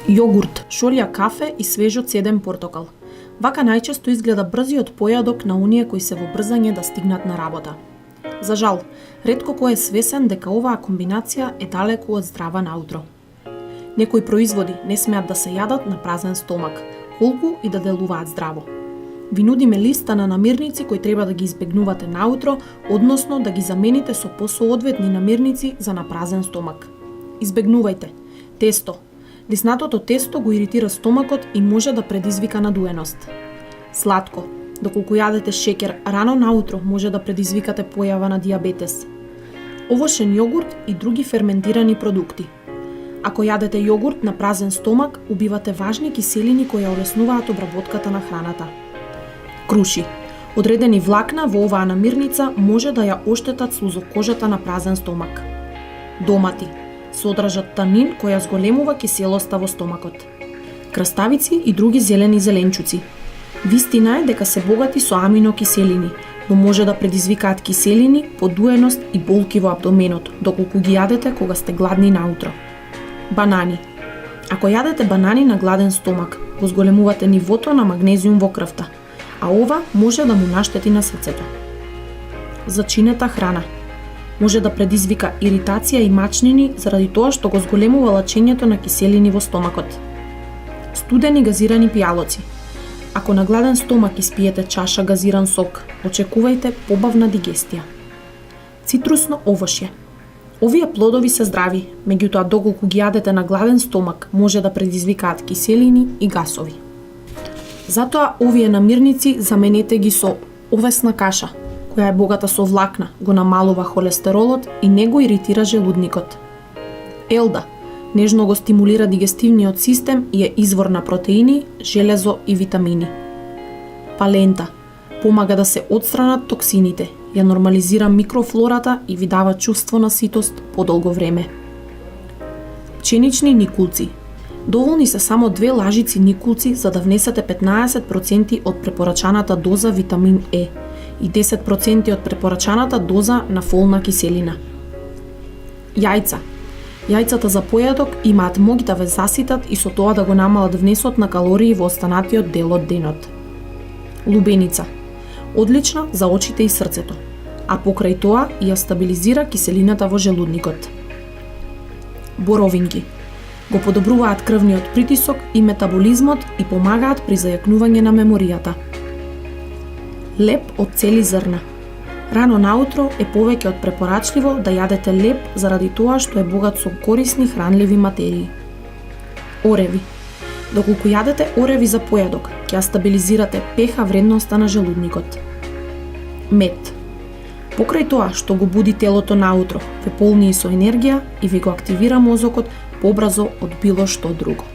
Јогурт, шолја кафе и свежо цеден портокал. Вака најчесто изгледа брзиот појадок на оние кои се во брзање да стигнат на работа. За жал, ретко кој е свесен дека оваа комбинација е далеку од здрава наутро. Некои производи не смеат да се јадат на празен стомак, колку и да делуваат здраво. Ви нудиме листа на намирници кои треба да ги избегнувате наутро, односно да ги замените со посоодветни намирници за на празен стомак. Избегнувајте тесто. Лиснатото тесто го иритира стомакот и може да предизвика надуеност. Сладко. Доколку јадете шеќер рано наутро, може да предизвикате појава на дијабетес. Овошен јогурт и други ферментирани продукти. Ако јадете јогурт на празен стомак, убивате важни киселини кои олеснуваат обработката на храната. Круши. Одредени влакна во оваа намирница може да ја оштетат слузокожата на празен стомак. Домати. Содржат танин која зголемува киселоста во стомакот. Краставици и други зелени зеленчуци. Вистина е дека се богати со аминокиселини, но може да предизвикаат киселини, подуеност и болки во абдоменот, доколку ги јадете кога сте гладни наутро. Банани. Ако јадете банани на гладен стомак, го зголемувате нивото на магнезиум во крвта, а ова може да му наштети на срцето. Зачинета храна. Може да предизвика иритација и мачнини заради тоа што го зголемува лачењето на киселини во стомакот. Студени газирани пијалоци. Ако на гладен стомак испиете чаша газиран сок, очекувајте побавна дигестија. Цитрусно овошје. Овие плодови се здрави, меѓутоа доколку ги јадете на гладен стомак, може да предизвикаат киселини и гасови. Затоа овие намирници заменете ги со овесна каша, која е богата со влакна, го намалува холестеролот и не го иритира желудникот. Елда, нежно го стимулира дигестивниот систем и е извор на протеини, железо и витамини. Палента, помага да се отстранат токсините, ја нормализира микрофлората и ви дава чувство на ситост подолго време. Пченични никулци. Доволни се само 2 лажици никулци за да внесете 15% од препорачаната доза витамин Е и 10% од препорачаната доза на фолна киселина. Јајца. Јајцата за појадок имаат моќ да ве заситат и со тоа да го намалат внесот на калории во останатиот дел од денот. Лубеница. Одлична за очите и срцето, а покрај тоа ја стабилизира киселината во желудникот. Боровинки. Го подобруваат крвниот притисок и метаболизмот и помагаат при зајакнување на меморијата. Леп од цели зрна. Рано наутро е повеќе од препорачливо да јадете леп заради тоа што е богат со корисни хранливи материи. Ореви. Доколку јадете ореви за појадок, ќе ја стабилизирате pH вредноста на желудникот. Мед. Покрај тоа што го буди телото наутро, ве полни со енергија и ви го активира мозокот побрзо од било што друго.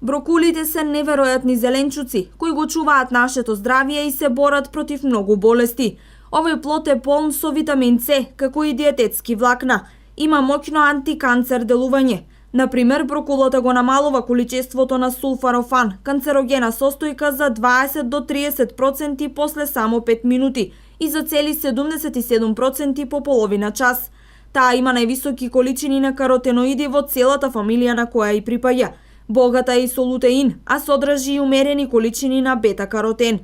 Брокулите се неверојатни зеленчуци кои го чуваат нашето здравје и се борат против многу болести. Овој плод е полн со витамин С, како и диететски влакна. Има моќно антиканцер делување. Например, брокулата го намалува количеството на сулфарофан, канцерогена состојка за 20 до 30% после само 5 минути и за цели 77% по половина час. Таа има највисоки количини на каротеноиди во целата фамилија на која и припаѓа. Богата е и со лутеин, а содржи и умерени количини на бета-каротен.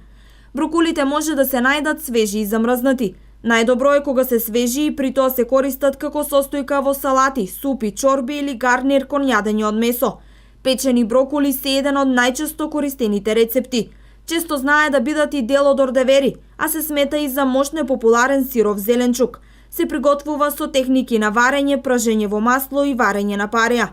Брокулите може да се најдат свежи и замрзнати. Најдобро е кога се свежи и при тоа се користат како состојка во салати, супи, чорби или гарнир кон јадење од месо. Печени брокули се еден од најчесто користените рецепти. Често знае да бидат и дел од ордевери, а се смета и за мощно популарен сиров зеленчук. Се приготвува со техники на варење, пражење во масло и варење на пареа.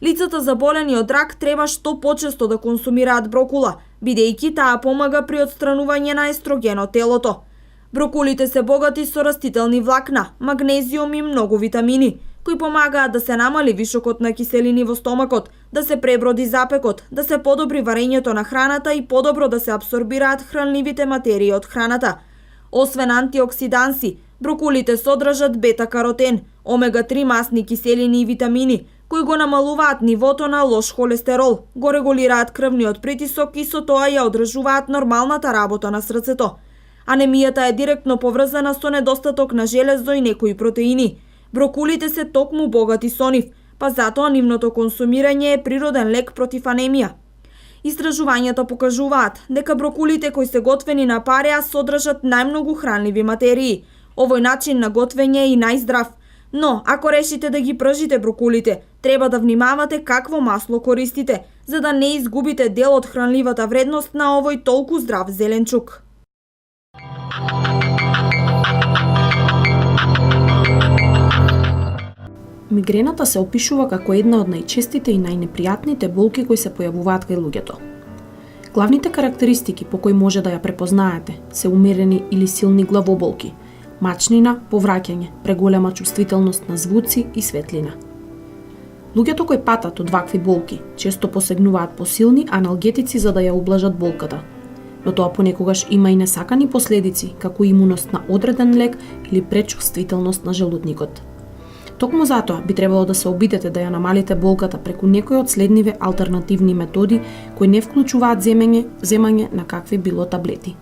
Лицата заболени од рак треба што почесто да консумираат брокула, бидејќи таа помага при отстранување на естроген од телото. Брокулите се богати со растителни влакна, магнезиум и многу витамини, кои помагаат да се намали вишокот на киселини во стомакот, да се преброди запекот, да се подобри варењето на храната и подобро да се абсорбираат хранливите материи од храната. Освен антиоксиданси, брокулите содржат бета-каротен, омега-3 масни киселини и витамини, кои го намалуваат нивото на лош холестерол, го регулираат крвниот притисок и со тоа ја одржуваат нормалната работа на срцето. Анемијата е директно поврзана со недостаток на железо и некои протеини. Брокулите се токму богати со нив, па затоа нивното консумирање е природен лек против анемија. Истражувањата покажуваат дека брокулите кои се готвени на пареа содржат најмногу хранливи материи. Овој начин на готвење е и најздрав, но ако решите да ги пржите брокулите, треба да внимавате какво масло користите, за да не изгубите дел од хранливата вредност на овој толку здрав зеленчук. Мигрената се опишува како една од најчестите и најнепријатните болки кои се појавуваат кај луѓето. Главните карактеристики по кои може да ја препознаете се умерени или силни главоболки, мачнина, повраќање, преголема чувствителност на звуци и светлина. Луѓето кои патат од вакви болки често посегнуваат по силни аналгетици за да ја ублажат болката, но тоа понекогаш има и несакани последици, како имуност на одреден лек или пречувствителност на желудникот. Токму затоа би требало да се обидете да ја намалите болката преку некои од следниве алтернативни методи кои не вклучуваат земање на какви било таблети.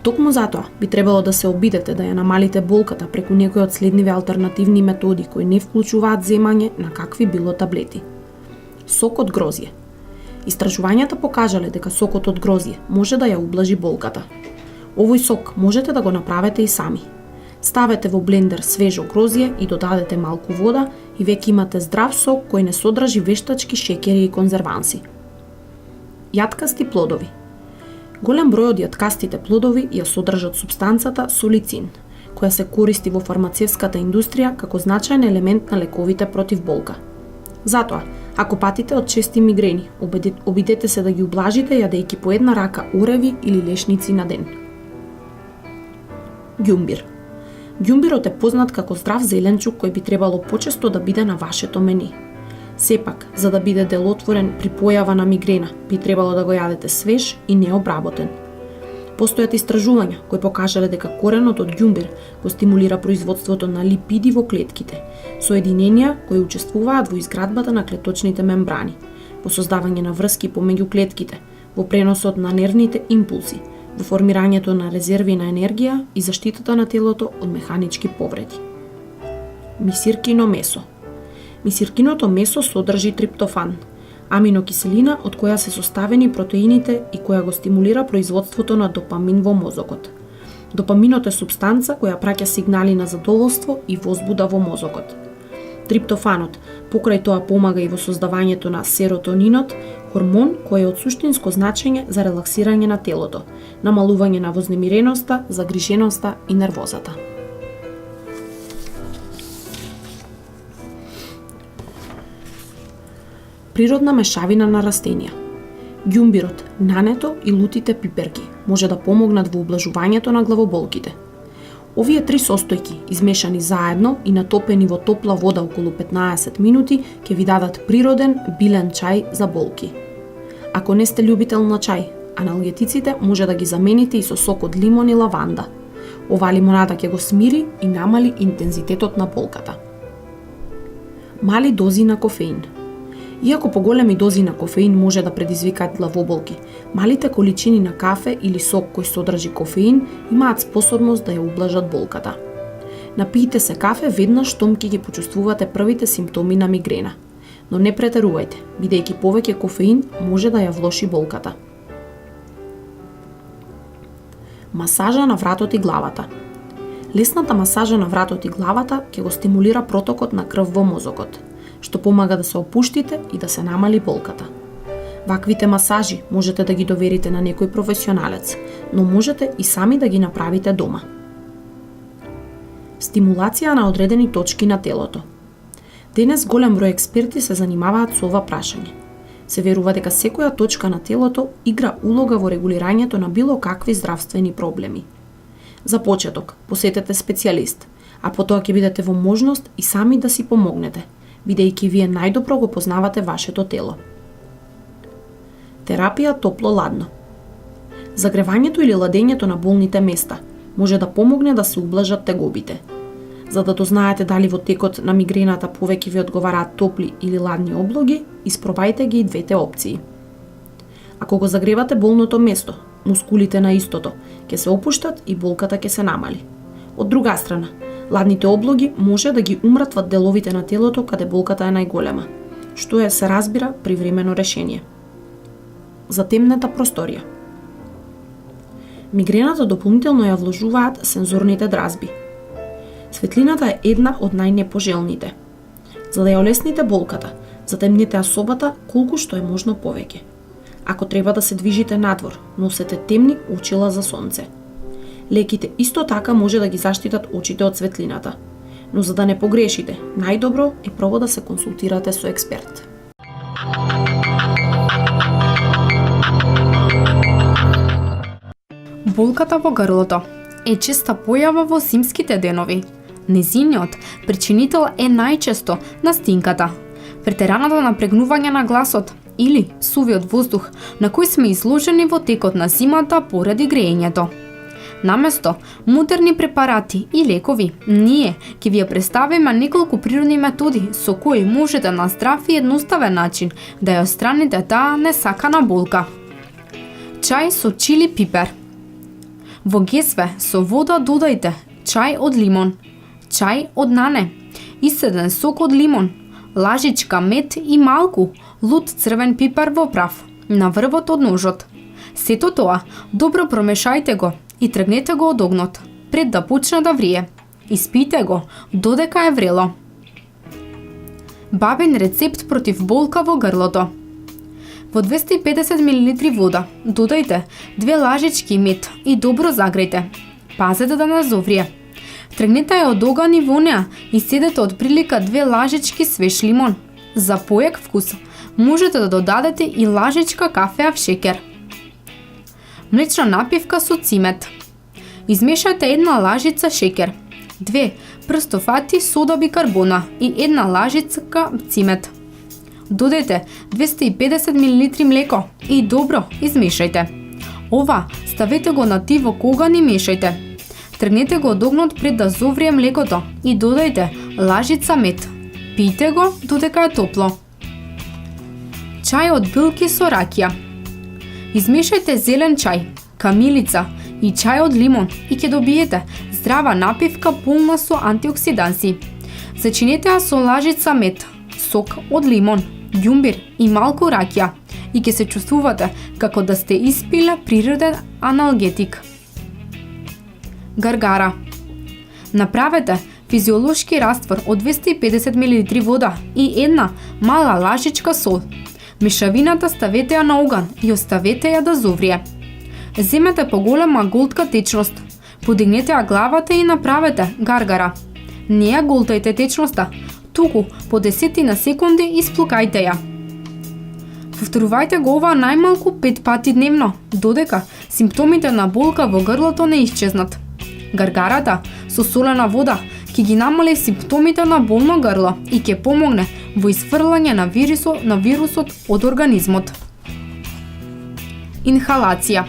Токму затоа би требало да се обидете да ја намалите болката преку некои од следниве алтернативни методи кои не вклучуваат земање на какви било таблети. Сок од грозје. Истражувањата покажале дека сокот од грозје може да ја ублажи болката. Овој сок можете да го направите и сами. Ставете во блендер свежо грозје и додадете малку вода и веќе имате здрав сок кој не содржи вештачки шеќери и конзерванси. Јаткасти плодови. Голем број од јаткастите плодови ја содржат супстанцата солицин, која се користи во фармацевската индустрија како значаен елемент на лековите против болка. Затоа, ако патите од чести мигрени, обидете се да ги ублажите јадејќи по една рака ореви или лешници на ден. Ѓумбир. Ѓумбирот е познат како здрав зеленчук кој би требало почесто да биде на вашето мени. Сепак, за да биде делотворен при појава на мигрена, би требало да го јадете свеж и необработен. Постојат истражувања кои покажале дека коренот од ѓумбир го стимулира производството на липиди во клетките, соединенија кои учествуваат во изградбата на клеточните мембрани, во создавање на врски помеѓу клетките, во преносот на нервните импулси, во формирањето на резерви на енергија и заштитата на телото од механички повреди. Мисиркино месо. Мисиркиното месо содржи триптофан, аминокиселина од која се составени протеините и која го стимулира производството на допамин во мозокот. Допаминот е супстанца која праќа сигнали на задоволство и возбуда во мозокот. Триптофанот покрај тоа помага и во создавањето на серотонинот, хормон кој е од суштинско значење за релаксирање на телото, намалување на вознемиреноста, загриженоста и нервозата. Природна мешавина на растенија. Ѓумбирот, нането и лутите пиперки може да помогнат во ублажувањето на главоболките. Овие три состојки, измешани заедно и натопени во топла вода околу 15 минути, ќе ви дадат природен билен чај за болки. Ако не сте љубител на чај, аналгетиците може да ги замените и со сок од лимон и лаванда. Оваа лимонада ќе го смири и намали интензитетот на болката. Мали дози на кофеин. Иако поголеми дози на кофеин може да предизвикаат главоболки, малите количини на кафе или сок кој содржи кофеин имаат способност да ја ублажат болката. Напијте се кафе веднаш штом ќе ги почувствувате првите симптоми на мигрена, но не претерувајте, бидејќи повеќе кофеин може да ја влоши болката. Масажа на вратот и главата. Лесната масажа на вратот и главата ќе го стимулира протокот на крв во мозокот, што помага да се опуштите и да се намали болката. Ваквите масажи можете да ги доверите на некој професионалец, но можете и сами да ги направите дома. Стимулација на одредени точки на телото. Денес голем број експерти се занимаваат со ова прашање. Се верува дека секоја точка на телото игра улога во регулирањето на било какви здравствени проблеми. За почеток, посетете специјалист, а потоа ќе бидете во можност и сами да си помогнете, бидејќи вие најдобро го познавате вашето тело. Терапија топло-ладно. Загревањето или ладењето на болните места може да помогне да се ублажат тегобите. За да дознаете дали во текот на мигрената повеќе ви одговараат топли или ладни облоги, испробајте ги и двете опции. Ако го загревате болното место, мускулите на истото ќе се опуштат и болката ќе се намали. Од друга страна, Ладните облоги може да ги умратват деловите на телото каде болката е најголема, што е, се разбира, привремено решение. Затемната просторија. Мигрената дополнително ја вложуваат сензорните дразби. Светлината е една од најнепожелните. За да ја олесните болката, затемнете ја собата колку што е можно повеќе. Ако треба да се движите надвор, носете темни очила за сонце. Леките исто така може да ги заштитат очите од светлината, но за да не погрешите, најдобро е прво да се консултирате со експерт. Болката во грлото е честа појава во зимските денови. Незиниот причинител е најчесто настинката, претераното напрегнување на гласот или сувиот воздух на кој сме изложени во текот на зимата поради греењето. Наместо модерни препарати и лекови, ние ќе ви ја представиме неколку природни методи со кои можете на здрав и едноставен начин да ја отстраните таа несакана болка. Чај со чили пипер. Во гесве со вода додајте чај од лимон, чај од нане, исцеден сок од лимон, лажичка мед и малку лут црвен пипер во прав на врвот од ножот. Сето тоа добро промешајте го и тргнете го од огнот пред да почне да врие. Испијте го додека е врело. Бабин рецепт против болка во грлото. Во 250 мл вода додајте 2 лажички мед и добро загрејте. Пазете да не зоврие. Тргнете ја од оган и во неа и седете од прилика 2 лажички свеж лимон. За поек вкус можете да додадете и лажичка кафеав шекер. Млечна напивка со цимет. Измешајте 1 лажица шекер, 2 прстофати сода бикарбона и 1 лажица цимет. Додете 250 мл млеко и добро измешајте. Ова ставете го на тивок оган и мешајте. Тргнете го од огнот пред да зоврие млекото и додајте лажица мед. Пијте го додека е топло. Чај од билки со ракија. Измешајте зелен чај, камилица и чај од лимон и ќе добиете здрава напивка полна со антиоксиданси. Зачинете ја со лажица мед, сок од лимон, ѓумбир и малку ракија и ќе се чувствувате како да сте испиле природен аналгетик. Гаргара. Направете физиолошки раствор од 250 мл вода и 1 мала лажичка сол. Мешавината ставете ја на оган и оставете ја да зоврие. Земете поголема голтка течност. Подигнете ја главата и направете гаргара. Не ја голтајте течноста, туку по 10 на секунди исплукајте ја. Повторувајте го ова најмалку 5 пати дневно, додека симптомите на болка во грлото не исчезнат. Гаргарата со солена вода ќе ги намали симптомите на болно грло и ќе помогне во изфрлање на вирусот од организмот. Инхалација.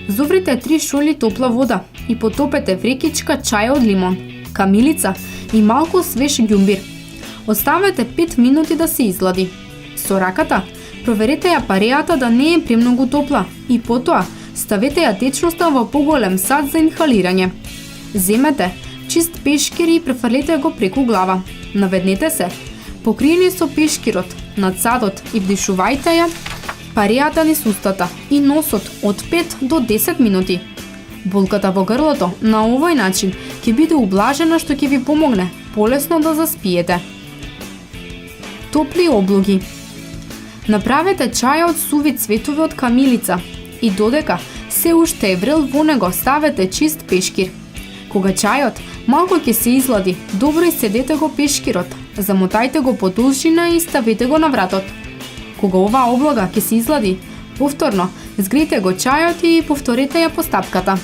Зоврите 3 шоли топла вода и потопете врекичка чај од лимон, камилица и малку свеж ѓумбир. Оставете 5 минути да се излади. Со раката проверете ја парејата да не е премногу топла и потоа ставете ја течноста во поголем сад за инхалирање. Земете чист пешкир и префрлете го преку глава. Наведнете се, покриени со пешкирот, над садот и вдишувајте ја парејата низ устата и носот од 5 до 10 минути. Болката во грлото на овој начин ќе биде ублажена што ќе ви помогне полесно да заспиете. Топли облоги. Направете чај од суви цветови од камилица и додека се уште е врел во него ставете чист пешкир. Кога чајот малку ќе се излади, добро иседете го пешкирот, замотајте го по должина и ставете го на вратот. Кога оваа облога ќе се излади, повторно згрејте го чајот и повторете ја постапката.